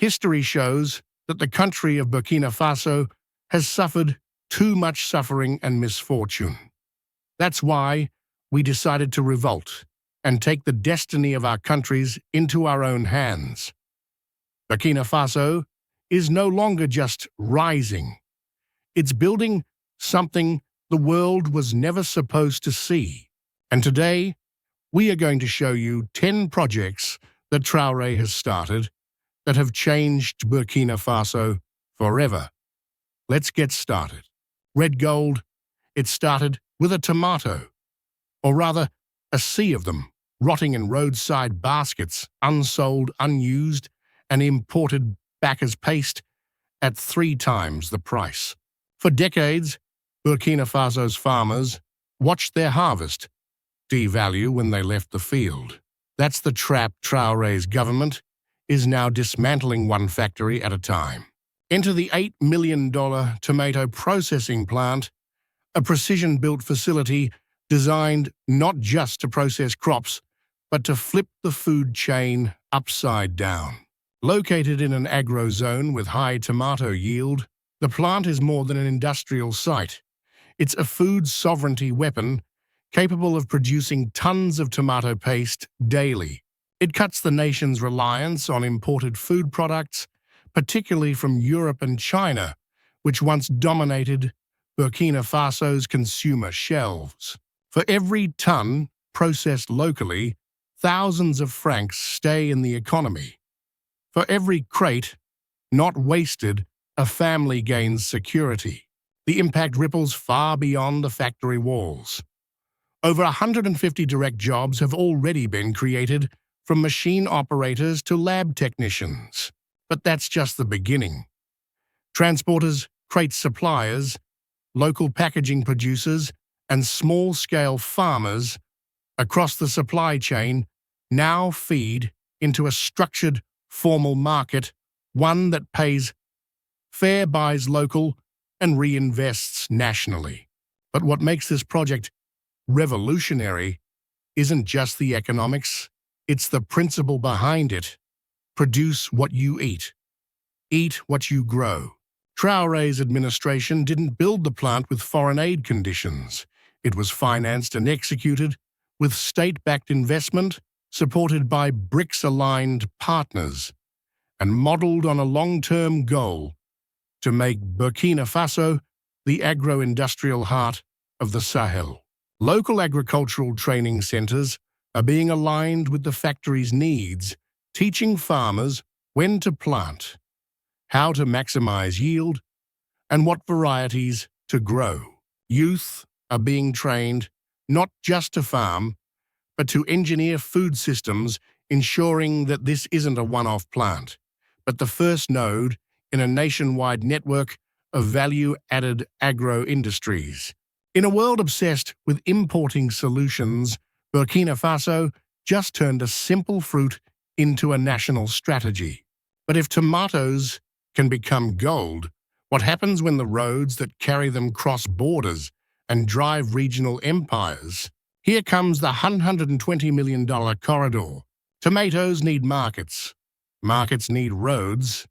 History shows that the country of Burkina Faso has suffered too much suffering and misfortune. That's why we decided to revolt and take the destiny of our countries into our own hands. Burkina Faso is no longer just rising. It's building something the world was never supposed to see. And today, we are going to show you 10 projects that Traoré has started that have changed Burkina Faso forever. Let's get started. Red Gold, it started with a tomato, or rather, a sea of them, rotting in roadside baskets, unsold, unused, and imported back as paste at 3 times the price. For decades, Burkina Faso's farmers watched their harvest devalue when they left the field. That's the trap Traoré's government is now dismantling one factory at a time. Enter the $8 million tomato processing plant, a precision-built facility designed not just to process crops, but to flip the food chain upside down. Located in an agro zone with high tomato yield, the plant is more than an industrial site. It's a food sovereignty weapon capable of producing tons of tomato paste daily. It cuts the nation's reliance on imported food products, particularly from Europe and China, which once dominated Burkina Faso's consumer shelves. For every ton processed locally, thousands of francs stay in the economy. For every crate not wasted, a family gains security. The impact ripples far beyond the factory walls. Over 150 direct jobs have already been created, from machine operators to lab technicians. But that's just the beginning. Transporters, crate suppliers, local packaging producers, and small-scale farmers across the supply chain now feed into a structured, formal market, one that pays fair, buys local, and reinvests nationally. But what makes this project revolutionary isn't just the economics, it's the principle behind it. Produce what you eat. Eat what you grow. Traoré's administration didn't build the plant with foreign aid conditions. It was financed and executed with state-backed investment, supported by BRICS-aligned partners, and modeled on a long-term goal to make Burkina Faso the agro-industrial heart of the Sahel. Local agricultural training centers are being aligned with the factory's needs, teaching farmers when to plant, how to maximize yield, and what varieties to grow. Youth are being trained not just to farm, but to engineer food systems, ensuring that this isn't a one-off plant, but the first node in a nationwide network of value-added agro-industries. In a world obsessed with importing solutions, Burkina Faso just turned a simple fruit into a national strategy. But if tomatoes can become gold, what happens when the roads that carry them cross borders and drive regional empires? Here comes the $120 million corridor. Tomatoes need markets. Markets need roads.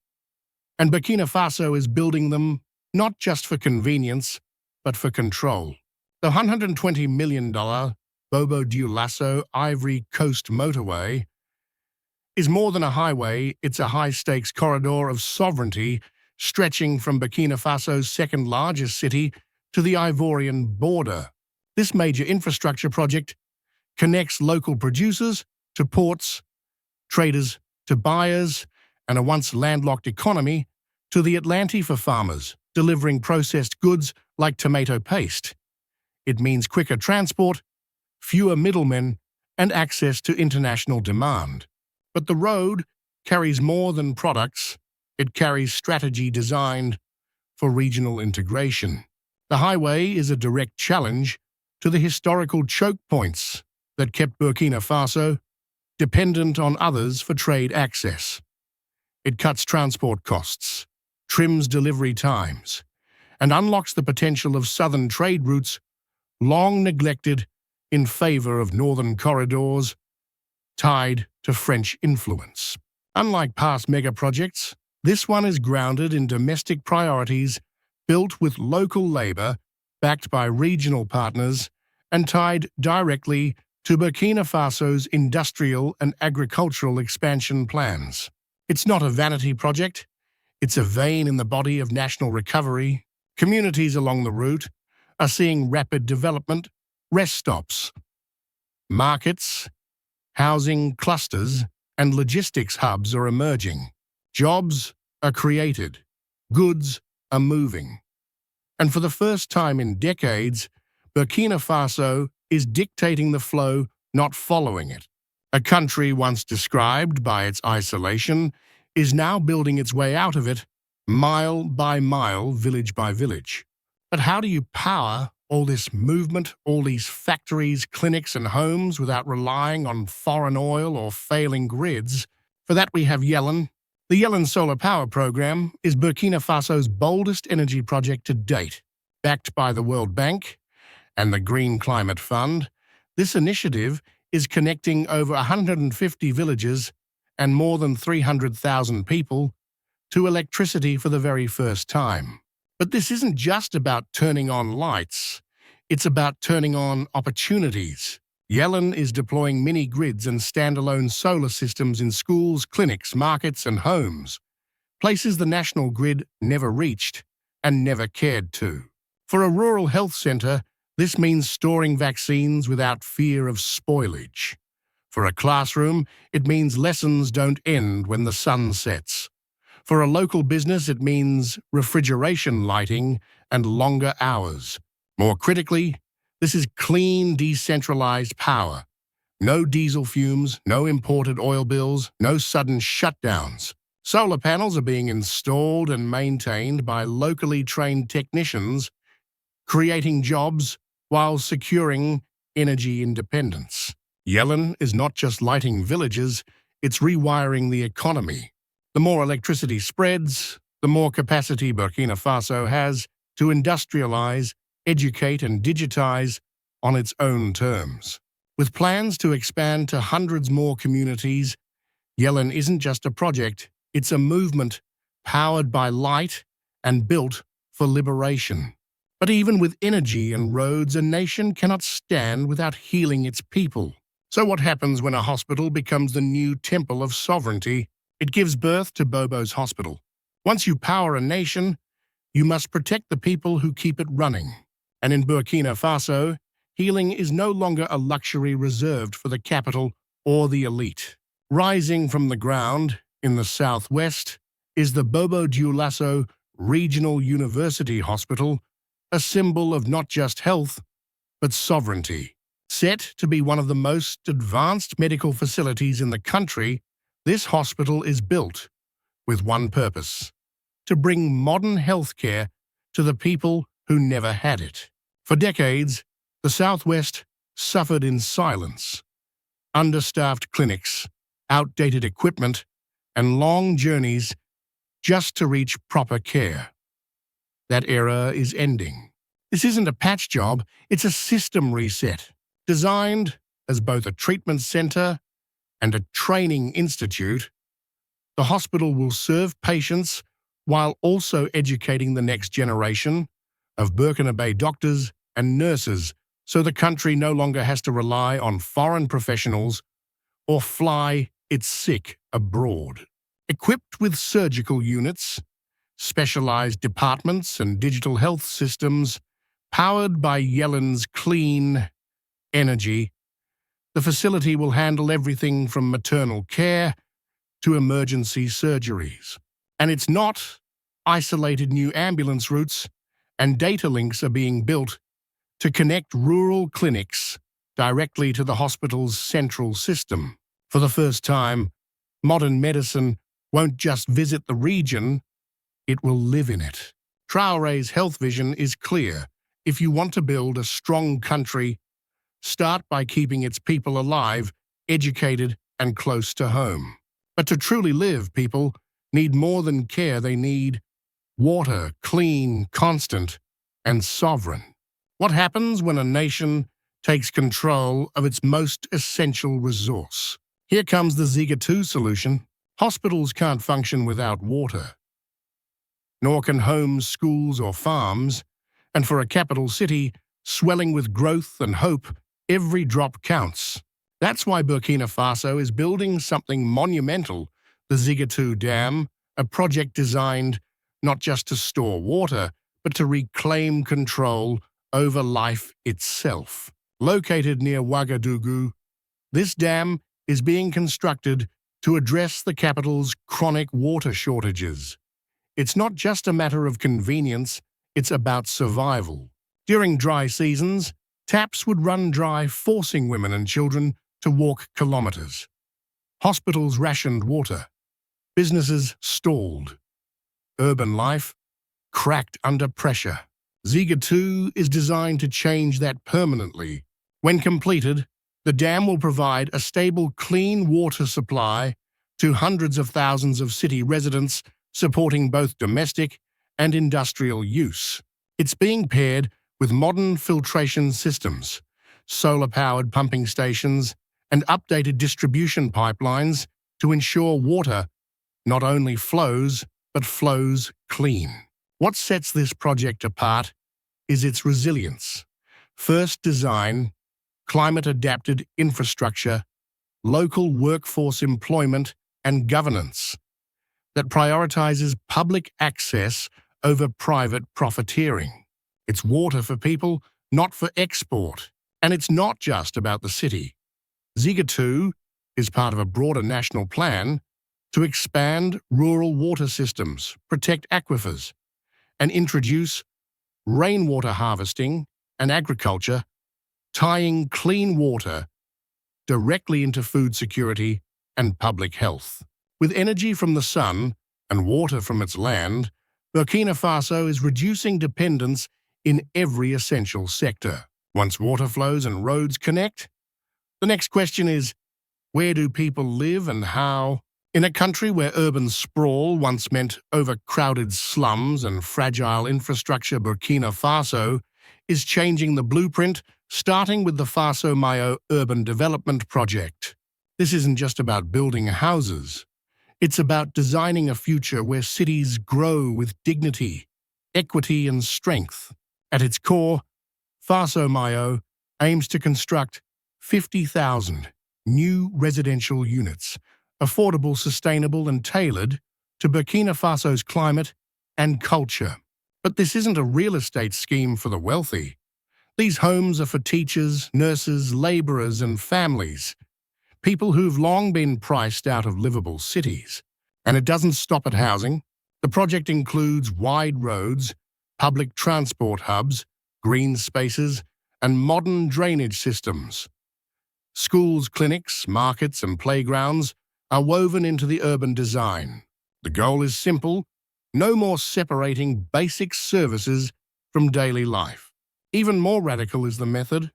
And Burkina Faso is building them not just for convenience, but for control. The $120 million Bobo Dioulasso Ivory Coast motorway is more than a highway, it's a high-stakes corridor of sovereignty stretching from Burkina Faso's second-largest city to the Ivorian border. This major infrastructure project connects local producers to ports, traders to buyers, and a once landlocked economy to the Atlantic for farmers, delivering processed goods like tomato paste. It means quicker transport, fewer middlemen, and access to international demand. But the road carries more than products. It carries strategy designed for regional integration. The highway is a direct challenge to the historical choke points that kept Burkina Faso dependent on others for trade access. It cuts transport costs, trims delivery times, and unlocks the potential of southern trade routes long neglected in favor of northern corridors tied to French influence. Unlike past mega projects, This one is grounded in domestic priorities, built with local labor, backed by regional partners, and tied directly to Burkina Faso's industrial and agricultural expansion plans. It's not a vanity project, it's a vein in the body of national recovery. Communities along the route are seeing rapid development. Rest stops, markets, housing clusters, and logistics hubs are emerging. Jobs are created, goods are moving. And for the first time in decades, Burkina Faso is dictating the flow, not following it. A country once described by its isolation is now building its way out of it, mile by mile, village by village. But how do you power all this movement, all these factories, clinics, and homes without relying on foreign oil or failing grids? For that we have Yellen. The Yellen Solar Power Program is Burkina Faso's boldest energy project to date. Backed by the World Bank and the Green Climate Fund, this initiative is connecting over 150 villages and more than 300,000 people to electricity for the very first time. But this isn't just about turning on lights, it's about turning on opportunities. Yellen is deploying mini-grids and standalone solar systems in schools, clinics, markets, and homes, places the national grid never reached and never cared to. For a rural health center, this means storing vaccines without fear of spoilage. For a classroom, it means lessons don't end when the sun sets. For a local business, it means refrigeration lighting and longer hours. More critically, this is clean, decentralized power. No diesel fumes, no imported oil bills, no sudden shutdowns. Solar panels are being installed and maintained by locally trained technicians, creating jobs while securing energy independence. Yellen is not just lighting villages, it's rewiring the economy. The more electricity spreads, the more capacity Burkina Faso has to industrialize, educate, and digitize on its own terms. With plans to expand to hundreds more communities, Yellen isn't just a project, it's a movement powered by light and built for liberation. But even with energy and roads, a nation cannot stand without healing its people. So what happens when a hospital becomes the new temple of sovereignty? It gives birth to Bobo's Hospital. Once you power a nation, you must protect the people who keep it running. And in Burkina Faso, healing is no longer a luxury reserved for the capital or the elite. Rising from the ground in the southwest is the Bobo Dioulasso Regional University Hospital, a symbol of not just health, but sovereignty. Set to be one of the most advanced medical facilities in the country, this hospital is built with one purpose: to bring modern healthcare to the people who never had it. For decades, the Southwest suffered in silence. Understaffed clinics, outdated equipment, and long journeys just to reach proper care. That era is ending. This isn't a patch job, it's a system reset. Designed as both a treatment center and a training institute, the hospital will serve patients while also educating the next generation of Burkinabe doctors and nurses, so the country no longer has to rely on foreign professionals or fly its sick abroad. Equipped with surgical units, specialized departments, and digital health systems, powered by Yellen's clean energy, the facility will handle everything from maternal care to emergency surgeries. And it's not isolated. New ambulance routes and data links are being built to connect rural clinics directly to the hospital's central system. For the first time, modern medicine won't just visit the region, it will live in it. Traoré's health vision is clear. If you want to build a strong country, start by keeping its people alive, educated, and close to home. But to truly live, people need more than care. They need water, clean, constant, and sovereign. What happens when a nation takes control of its most essential resource? Here comes the Ziga 2 solution. Hospitals can't function without water, nor can homes, schools, or farms. And for a capital city, swelling with growth and hope, every drop counts. That's why Burkina Faso is building something monumental, the Ziguinchor Dam, a project designed not just to store water, but to reclaim control over life itself. Located near Ouagadougou, this dam is being constructed to address the capital's chronic water shortages. It's not just a matter of convenience, it's about survival. During dry seasons, taps would run dry, forcing women and children to walk kilometers. Hospitals rationed water. Businesses stalled. Urban life cracked under pressure. Ziguinchor is designed to change that permanently. When completed, the dam will provide a stable, clean water supply to hundreds of thousands of city residents, supporting both domestic and industrial use. It's being paired with modern filtration systems, solar-powered pumping stations, and updated distribution pipelines to ensure water not only flows, but flows clean. What sets this project apart is its resilience. First design, climate-adapted infrastructure, local workforce employment, and governance that prioritizes public access over private profiteering. It's water for people, not for export. And it's not just about the city. Ziguinchor is part of a broader national plan to expand rural water systems, protect aquifers, and introduce rainwater harvesting and agriculture, tying clean water directly into food security and public health. With energy from the sun and water from its land, Burkina Faso is reducing dependence in every essential sector. Once water flows and roads connect, the next question is, where do people live and how? In a country where urban sprawl once meant overcrowded slums and fragile infrastructure, Burkina Faso is changing the blueprint, starting with the Faso Mayo Urban Development Project. This isn't just about building houses. It's about designing a future where cities grow with dignity, equity, and strength. At its core, Faso Mayo aims to construct 50,000 new residential units, affordable, sustainable, and tailored to Burkina Faso's climate and culture. But this isn't a real estate scheme for the wealthy. These homes are for teachers, nurses, laborers, and families, people who've long been priced out of livable cities. And it doesn't stop at housing. The project includes wide roads, public transport hubs, green spaces, and modern drainage systems. Schools, clinics, markets, and playgrounds are woven into the urban design. The goal is simple: no more separating basic services from daily life. Even more radical is the method.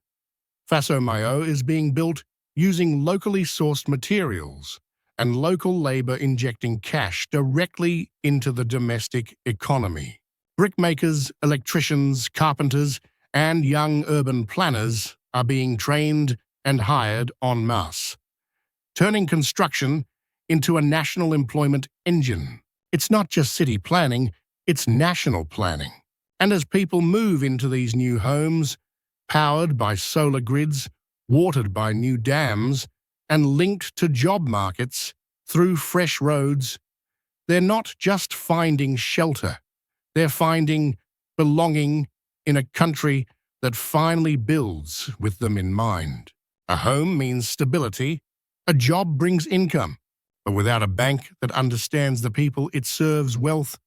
Faso Mayo is being built using locally sourced materials and local labor, injecting cash directly into the domestic economy. Brickmakers, electricians, carpenters, and young urban planners are being trained and hired en masse, turning construction into a national employment engine. It's not just city planning, it's national planning. And as people move into these new homes, powered by solar grids, watered by new dams, and linked to job markets through fresh roads, they're not just finding shelter, they're finding belonging in a country that finally builds with them in mind. A home means stability, a job brings income, but without a bank that understands the people it serves, wealth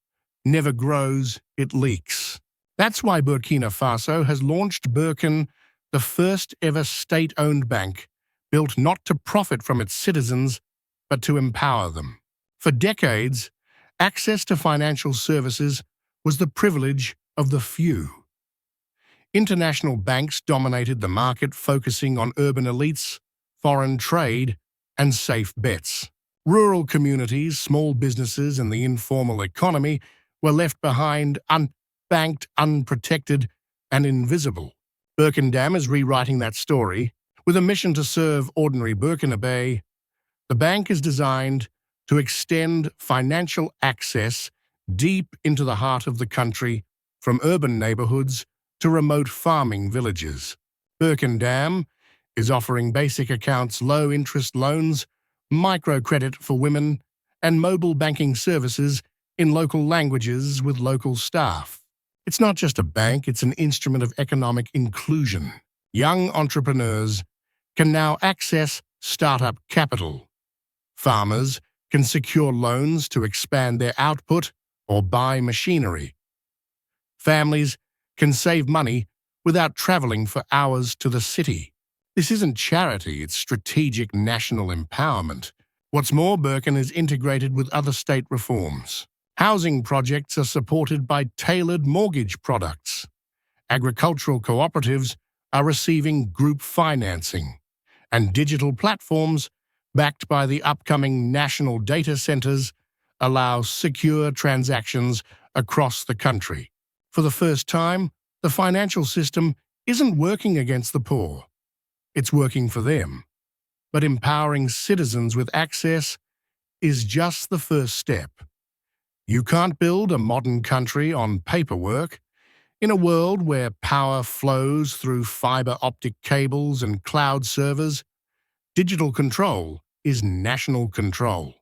never grows, it leaks. That's why Burkina Faso has launched Burkin, the first ever state-owned bank, built not to profit from its citizens, but to empower them. For decades, access to financial services was the privilege of the few. International banks dominated the market, focusing on urban elites, foreign trade, and safe bets. Rural communities, small businesses, and the informal economy were left behind, unbanked, unprotected, and invisible. Burkina Dam is rewriting that story. With a mission to serve ordinary Burkinabe, the bank is designed to extend financial access deep into the heart of the country, from urban neighborhoods to remote farming villages. Burkina is offering basic accounts, low-interest loans, microcredit for women, and mobile banking services in local languages with local staff. It's not just a bank, it's an instrument of economic inclusion. Young entrepreneurs can now access startup capital. Farmers can secure loans to expand their output or buy machinery. Families can save money without traveling for hours to the city. This isn't charity, it's strategic national empowerment. What's more, Burkina is integrated with other state reforms. Housing projects are supported by tailored mortgage products. Agricultural cooperatives are receiving group financing, and digital platforms, backed by the upcoming national data centers, allow secure transactions across the country. For the first time, the financial system isn't working against the poor. It's working for them. But empowering citizens with access is just the first step. You can't build a modern country on paperwork. In a world where power flows through fiber optic cables and cloud servers, digital control is national control.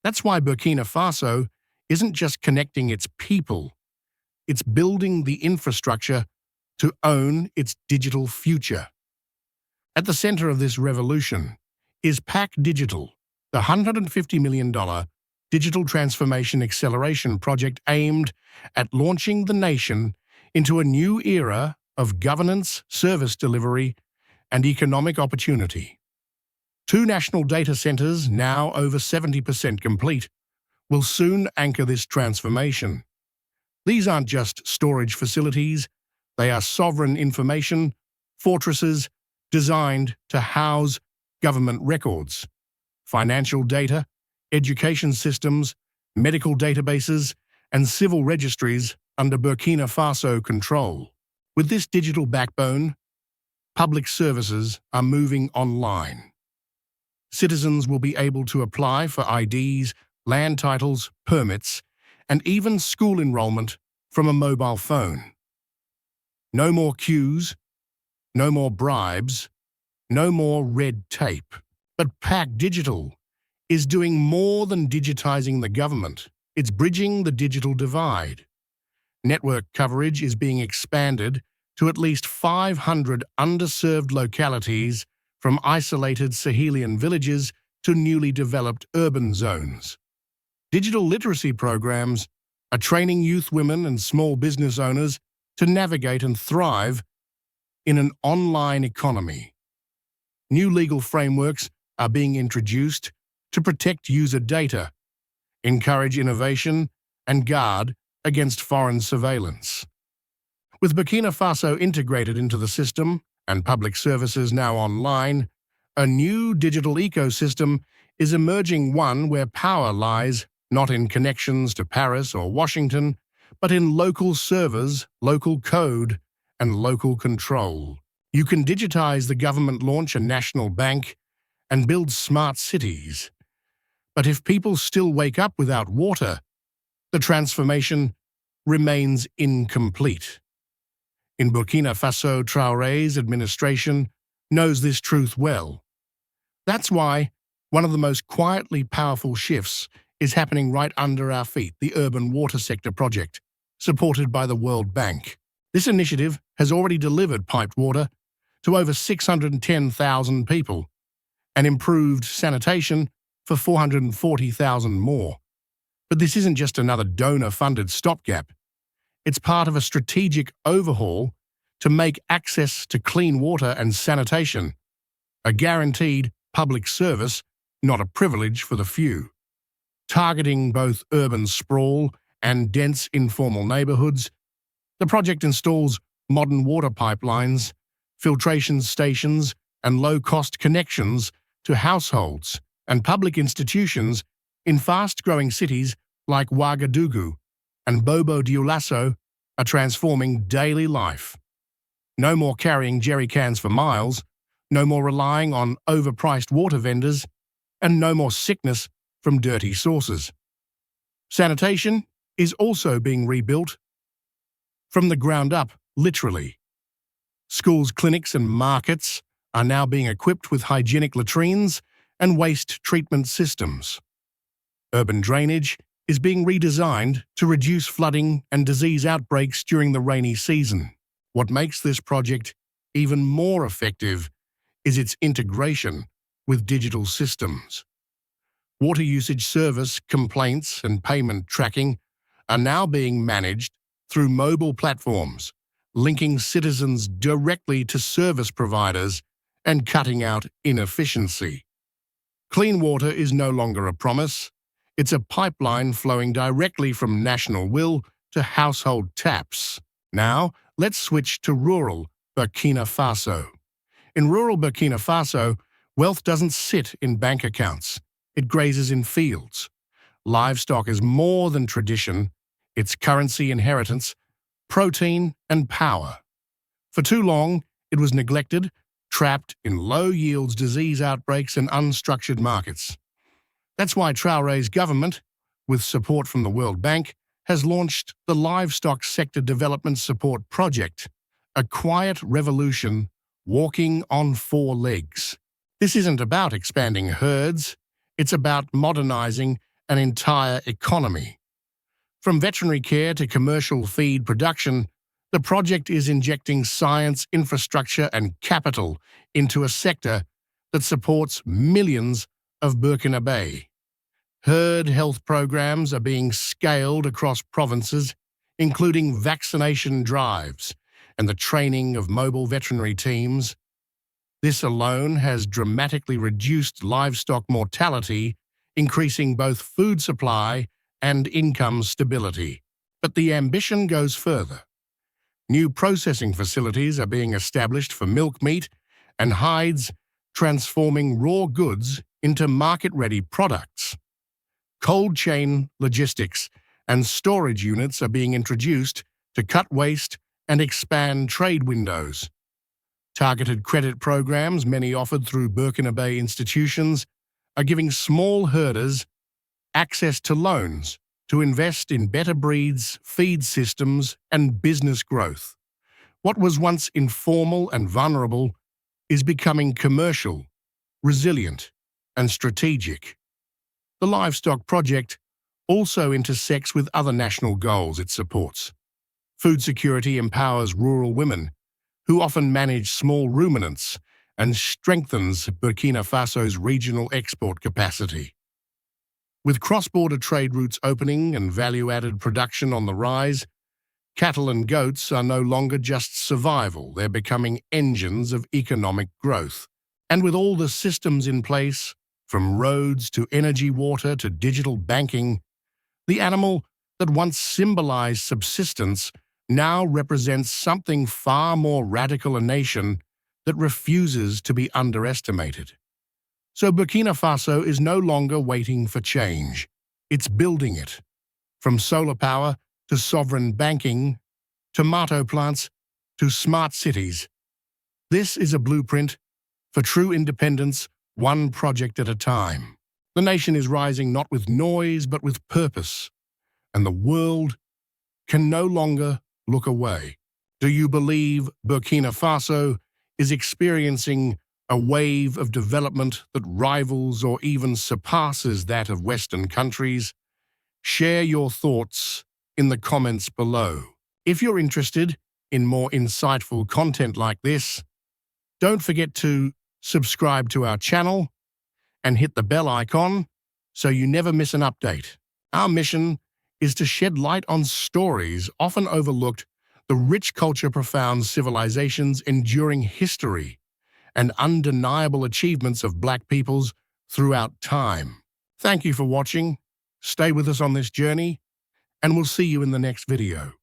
That's why Burkina Faso isn't just connecting its people, it's building the infrastructure to own its digital future. At the center of this revolution is PAC Digital, the $150 million digital transformation acceleration project aimed at launching the nation into a new era of governance, service delivery, and economic opportunity. 2 national data centers, now over 70% complete, will soon anchor this transformation. These aren't just storage facilities, they are sovereign information fortresses designed to house government records, financial data, education systems, medical databases, and civil registries under Burkina Faso control. With this digital backbone, public services are moving online. Citizens will be able to apply for IDs, land titles, permits, and even school enrollment from a mobile phone. No more queues, no more bribes, no more red tape. But PAC Digital is doing more than digitizing the government. It's bridging the digital divide. Network coverage is being expanded to at least 500 underserved localities, from isolated Sahelian villages to newly developed urban zones. Digital literacy programs are training youth, women, and small business owners to navigate and thrive in an online economy. New legal frameworks are being introduced to protect user data, encourage innovation, and guard against foreign surveillance. With Burkina Faso integrated into the system and public services now online, a new digital ecosystem is emerging, one where power lies not in connections to Paris or Washington, but in local servers, local code, and local control. You can digitize the government, launch a national bank, and build smart cities. But if people still wake up without water, the transformation remains incomplete. In Burkina Faso, Traoré's administration knows this truth well. That's why one of the most quietly powerful shifts is happening right under our feet: the Urban Water Sector Project, supported by the World Bank. This initiative has already delivered piped water to over 610,000 people and improved sanitation for 440,000 more. But this isn't just another donor-funded stopgap. It's part of a strategic overhaul to make access to clean water and sanitation a guaranteed public service, not a privilege for the few. Targeting both urban sprawl and dense informal neighborhoods, the project installs modern water pipelines, filtration stations, and low-cost connections to households and public institutions in fast-growing cities like Ouagadougou and Bobo-Dioulasso are transforming daily life. No more carrying jerry cans for miles, no more relying on overpriced water vendors, and no more sickness from dirty sources. Sanitation is also being rebuilt from the ground up, literally. Schools, clinics, and markets are now being equipped with hygienic latrines and waste treatment systems. Urban drainage is being redesigned to reduce flooding and disease outbreaks during the rainy season. What makes this project even more effective is its integration with digital systems. Water usage service complaints and payment tracking are now being managed through mobile platforms, linking citizens directly to service providers and cutting out inefficiency. Clean water is no longer a promise. It's a pipeline flowing directly from national will to household taps. Now, let's switch to rural Burkina Faso. In rural Burkina Faso, wealth doesn't sit in bank accounts. It grazes in fields. Livestock is more than tradition. It's currency, inheritance, protein, and power. For too long, it was neglected, trapped in low yields, disease outbreaks, and unstructured markets. That's why Traoré's government, with support from the World Bank, has launched the Livestock Sector Development Support Project, a quiet revolution walking on four legs. This isn't about expanding herds, it's about modernizing an entire economy. From veterinary care to commercial feed production, the project is injecting science, infrastructure, and capital into a sector that supports millions of Burkinabe. Herd health programs are being scaled across provinces, including vaccination drives and the training of mobile veterinary teams. This alone has dramatically reduced livestock mortality, increasing both food supply and income stability. But the ambition goes further. New processing facilities are being established for milk, meat, and hides, transforming raw goods into market-ready products. Cold chain logistics and storage units are being introduced to cut waste and expand trade windows. Targeted credit programs, many offered through Burkinabe institutions, are giving small herders access to loans to invest in better breeds, feed systems, and business growth. What was once informal and vulnerable is becoming commercial, resilient, and strategic. The Livestock Project also intersects with other national goals it supports. Food security empowers rural women, who often manage small ruminants, and strengthens Burkina Faso's regional export capacity. With cross-border trade routes opening and value-added production on the rise, cattle and goats are no longer just survival, they're becoming engines of economic growth. And with all the systems in place, from roads to energy, water to digital banking, the animal that once symbolized subsistence now represents something far more radical, a nation that refuses to be underestimated. So Burkina Faso is no longer waiting for change. It's building it. From solar power to sovereign banking, tomato plants to smart cities. This is a blueprint for true independence, one project at a time. The nation is rising not with noise but with purpose, and the world can no longer look away. Do you believe Burkina Faso is experiencing a wave of development that rivals or even surpasses that of Western countries? Share your thoughts in the comments below. If you're interested in more insightful content like this, don't forget to subscribe to our channel and hit the bell icon so you never miss an update. Our mission is to shed light on stories often overlooked, the rich culture, profound civilizations, enduring history, and undeniable achievements of Black peoples throughout time. Thank you for watching. Stay with us on this journey, and we'll see you in the next video.